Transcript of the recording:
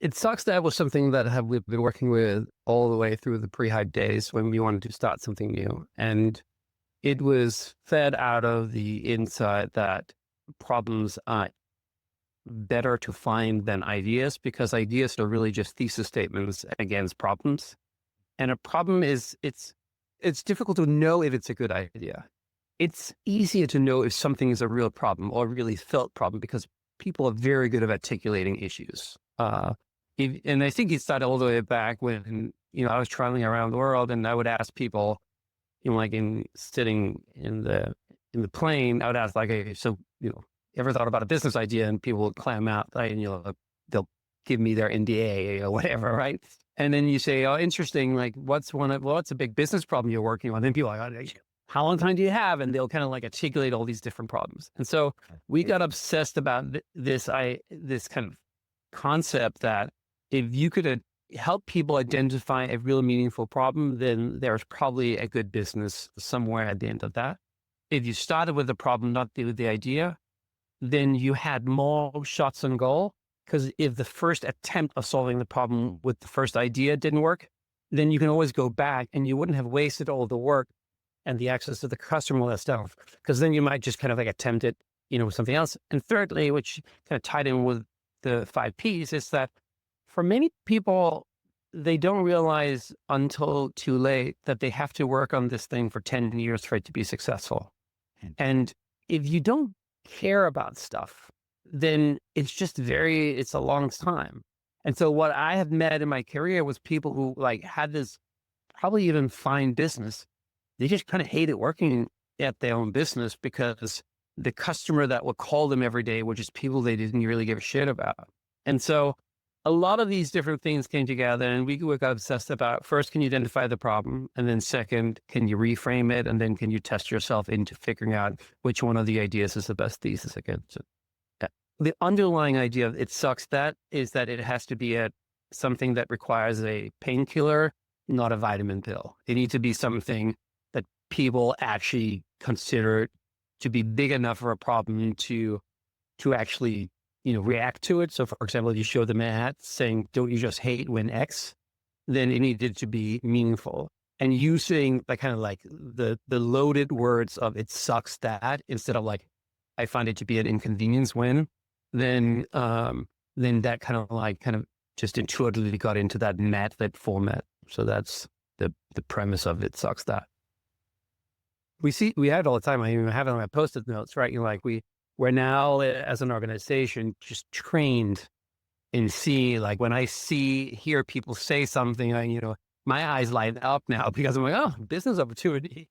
It sucks that was something that we've been working with all the way through the pre-hype days when we wanted to start something new. And it was fed out of the insight that problems are better to find than ideas because ideas are really just thesis statements against problems. And a problem is it's difficult to know if it's a good idea. It's easier to know if something is a real problem or a really felt problem because people are very good at articulating issues. And I think it started all the way back when, I was traveling around the world and I would ask people, like sitting in the plane, I would ask like, hey, so, ever thought about a business idea? And people would clam out, like, they'll give me their NDA or whatever, right? And then you say, oh, interesting. Like, what's a big business problem you're working on? Then people are like, oh, how long time do you have? And they'll kind of like articulate all these different problems. And so we got obsessed about this kind of concept that if you could help people identify a real meaningful problem, then there's probably a good business somewhere at the end of that. If you started with the problem, not with the idea, then you had more shots on goal. Because if the first attempt of solving the problem with the first idea didn't work, then you can always go back and you wouldn't have wasted all the work and the access to the customer, all that stuff. Because then you might just kind of like attempt it, with something else. And thirdly, which kind of tied in with the 5 Ps, is that for many people, they don't realize until too late that they have to work on this thing for 10 years for it to be successful. And if you don't care about stuff, then it's a long time. And so what I have met in my career was people who like had this probably even fine business. They just kind of hated working at their own business because the customer that would call them every day were just people they didn't really give a shit about. And so a lot of these different things came together and we got obsessed about, first, can you identify the problem? And then second, can you reframe it? And then can you test yourself into figuring out which one of the ideas is the best thesis against it? The underlying idea of it sucks is that it has to be something that requires a painkiller, not a vitamin pill. It needs to be something that people actually consider to be big enough for a problem to actually, react to it. So for example, if you show them an ad saying, don't you just hate when X, then it needed to be meaningful. And using the kind of like the loaded words of it sucks that instead of like, I find it to be an inconvenience when, then that kind of just intuitively got into that format. So that's the premise of it sucks that. We have it all the time. I even have it on my Post-it notes, right? We're now as an organization just trained in like when I hear people say something, my eyes light up now because I'm like, oh, business opportunity.